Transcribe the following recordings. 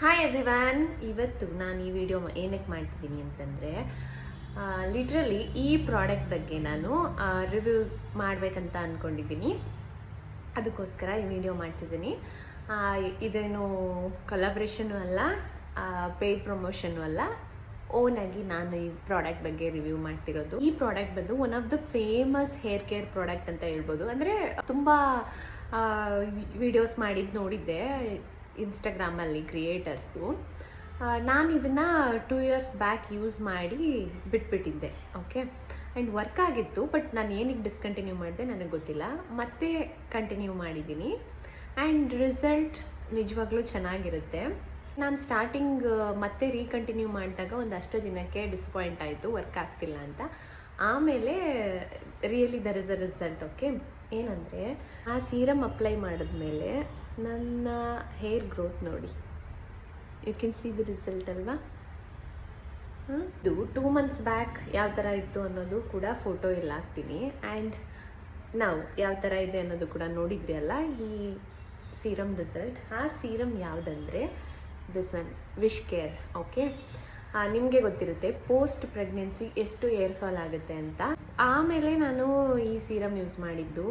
Hi everyone, ಇವತ್ತು ನಾನು ಈ ವಿಡಿಯೋ ಏನಕ್ಕೆ ಮಾಡ್ತಿದ್ದೀನಿ ಅಂತಂದರೆ ಲಿಟ್ರಲಿ ಈ ಪ್ರಾಡಕ್ಟ್ ಬಗ್ಗೆ ನಾನು ರಿವ್ಯೂ ಮಾಡಬೇಕಂತ ಅಂದ್ಕೊಂಡಿದ್ದೀನಿ. ಅದಕ್ಕೋಸ್ಕರ ಈ ವಿಡಿಯೋ ಮಾಡ್ತಿದ್ದೀನಿ. ಇದೇನು ಕೊಲಾಬ್ರೇಷನು ಅಲ್ಲ, ಪೇಯ್ಡ್ ಪ್ರಮೋಷನ್ನು ಅಲ್ಲ, ಓನಾಗಿ ನಾನು ಈ ಪ್ರಾಡಕ್ಟ್ ಬಗ್ಗೆ ರಿವ್ಯೂ ಮಾಡ್ತಿರೋದು. ಈ ಪ್ರಾಡಕ್ಟ್ ಬಂದು one of the famous hair care product ಅಂತ ಹೇಳ್ಬೋದು. ಅಂದರೆ ತುಂಬ ವಿಡಿಯೋಸ್ ಮಾಡಿದ್ದು ನೋಡಿದ್ದೆ ಇನ್ಸ್ಟಾಗ್ರಾಮಲ್ಲಿ ಕ್ರಿಯೇಟರ್ಸ್ದು. ನಾನು ಇದನ್ನು 2 years ಬ್ಯಾಕ್ ಯೂಸ್ ಮಾಡಿ ಬಿಟ್ಬಿಟ್ಟಿದ್ದೆ. ಓಕೆ, ಆ್ಯಂಡ್ ವರ್ಕ್ ಆಗಿತ್ತು, ಬಟ್ ನಾನು ಏನಕ್ಕೆ ಡಿಸ್ಕಂಟಿನ್ಯೂ ಮಾಡಿದೆ ನನಗೆ ಗೊತ್ತಿಲ್ಲ. ಮತ್ತೆ ಕಂಟಿನ್ಯೂ ಮಾಡಿದ್ದೀನಿ ಆ್ಯಂಡ್ ರಿಸಲ್ಟ್ ನಿಜವಾಗ್ಲೂ ಚೆನ್ನಾಗಿರುತ್ತೆ. ನಾನು ಸ್ಟಾರ್ಟಿಂಗ್ ಮತ್ತೆ ರೀಕಂಟಿನ್ಯೂ ಮಾಡಿದಾಗ ಒಂದಷ್ಟು ದಿನಕ್ಕೆ ಡಿಸಪಾಯಿಂಟ್ ಆಯಿತು, ವರ್ಕ್ ಆಗ್ತಿಲ್ಲ ಅಂತ. ಆಮೇಲೆ really there is a result. Okay, ಏನಂದರೆ ಆ ಸೀರಮ್ ಅಪ್ಲೈ ಮಾಡಿದ್ಮೇಲೆ ನನ್ನ ಹೇರ್ ಗ್ರೋತ್ ನೋಡಿ, you can see the result ಅಲ್ವಾ. ಇದು 2 months ಬ್ಯಾಕ್ ಯಾವ ಥರ ಇತ್ತು ಅನ್ನೋದು ಕೂಡ ಫೋಟೋ ಎಲ್ಲ ಹಾಕ್ತೀನಿ. ಆ್ಯಂಡ್ ನಾವು ಯಾವ ಥರ ಇದೆ ಅನ್ನೋದು ಕೂಡ ನೋಡಿದ್ರಿ ಅಲ್ಲ ಈ ಸೀರಮ್ ರಿಸಲ್ಟ್. ಆ ಸೀರಮ್ ಯಾವುದಂದರೆ this one, wish care. Okay, ನಿಮಗೆ ಗೊತ್ತಿರುತ್ತೆ ಪೋಸ್ಟ್ ಪ್ರೆಗ್ನೆನ್ಸಿ ಎಷ್ಟು ಏರ್ ಫಾಲ್ ಆಗುತ್ತೆ ಅಂತ. ಆಮೇಲೆ ನಾನು ಈ ಸೀರಮ್ ಯೂಸ್ ಮಾಡಿದ್ದು,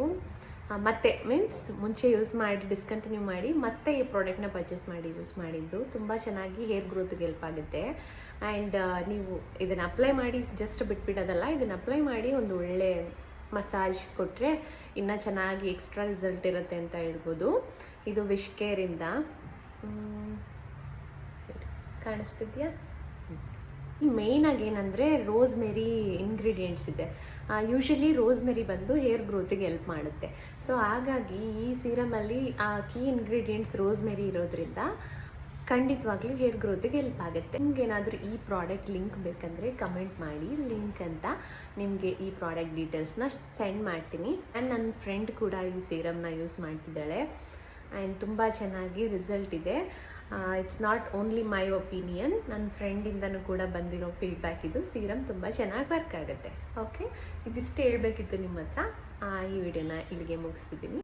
ಮತ್ತೆ ಮೀನ್ಸ್ ಮುಂಚೆ ಯೂಸ್ ಮಾಡಿ ಡಿಸ್ಕಂಟಿನ್ಯೂ ಮಾಡಿ ಮತ್ತೆ ಈ ಪ್ರಾಡಕ್ಟ್ನ ಪರ್ಚೇಸ್ ಮಾಡಿ ಯೂಸ್ ಮಾಡಿದ್ದು. ತುಂಬ ಚೆನ್ನಾಗಿ ಹೇರ್ ಗ್ರೋತ್ಗೆ ಹೆಲ್ಪ್ ಆಗುತ್ತೆ. ಆ್ಯಂಡ್ ನೀವು ಇದನ್ನು ಅಪ್ಲೈ ಮಾಡಿ ಜಸ್ಟ್ ಬಿಟ್ಬಿಡೋದಲ್ಲ, ಇದನ್ನು ಅಪ್ಲೈ ಮಾಡಿ ಒಂದು ಒಳ್ಳೆ ಮಸಾಜ್ ಕೊಟ್ಟರೆ ಇನ್ನೂ ಚೆನ್ನಾಗಿ ಎಕ್ಸ್ಟ್ರಾ ರಿಸಲ್ಟ್ ಇರುತ್ತೆ ಅಂತ ಹೇಳ್ಬೋದು. ಇದು ವಿಶ್ ಕೇರಿಂದ ಕಾಣಿಸ್ತಿದ್ಯಾ. ಮೇಯ್ನಾಗಿ ಏನಂದರೆ ರೋಸ್ಮೆರಿ ಇಂಗ್ರೀಡಿಯೆಂಟ್ಸ್ ಇದೆ. ಯೂಶಲಿ ರೋಸ್ಮೆರಿ ಬಂದು ಹೇರ್ ಗ್ರೋತಿಗೆ ಹೆಲ್ಪ್ ಮಾಡುತ್ತೆ. ಸೊ ಹಾಗಾಗಿ ಈ ಸೀರಮಲ್ಲಿ ಆ ಕೀ ಇಂಗ್ರೀಡಿಯೆಂಟ್ಸ್ ರೋಸ್ಮೆರಿ ಇರೋದ್ರಿಂದ ಖಂಡಿತವಾಗ್ಲೂ ಹೇರ್ ಗ್ರೋತಿಗೆ ಹೆಲ್ಪ್ ಆಗುತ್ತೆ. ನಿಮ್ಗೇನಾದರೂ ಈ ಪ್ರಾಡಕ್ಟ್ ಲಿಂಕ್ ಬೇಕಂದರೆ ಕಮೆಂಟ್ ಮಾಡಿ, ಲಿಂಕ್ ಅಂತ ನಿಮಗೆ ಈ ಪ್ರಾಡಕ್ಟ್ ಡೀಟೇಲ್ಸ್ನ ಸೆಂಡ್ ಮಾಡ್ತೀನಿ. ಆ್ಯಂಡ್ ನನ್ನ ಫ್ರೆಂಡ್ ಕೂಡ ಈ ಸೀರಮ್ನ ಯೂಸ್ ಮಾಡ್ತಿದ್ದಾಳೆ ಆ್ಯಂಡ್ ತುಂಬ ಚೆನ್ನಾಗಿ ರಿಸಲ್ಟ್ ಇದೆ. It's not only my opinion, ನನ್ನ ಫ್ರೆಂಡಿಂದನೂ ಕೂಡ ಬಂದಿರೋ ಫೀಡ್ಬ್ಯಾಕ್ ಇದು. ಸೀರಮ್ ತುಂಬ ಚೆನ್ನಾಗಿ ವರ್ಕ್ ಆಗುತ್ತೆ. ಓಕೆ, ಇದಿಷ್ಟು ಹೇಳಬೇಕಿತ್ತು ನಿಮ್ಮ ಹತ್ರ. ಈ ವಿಡಿಯೋನ ಇಲ್ಲಿಗೆ ಮುಗಿಸ್ತಿದ್ದೀನಿ.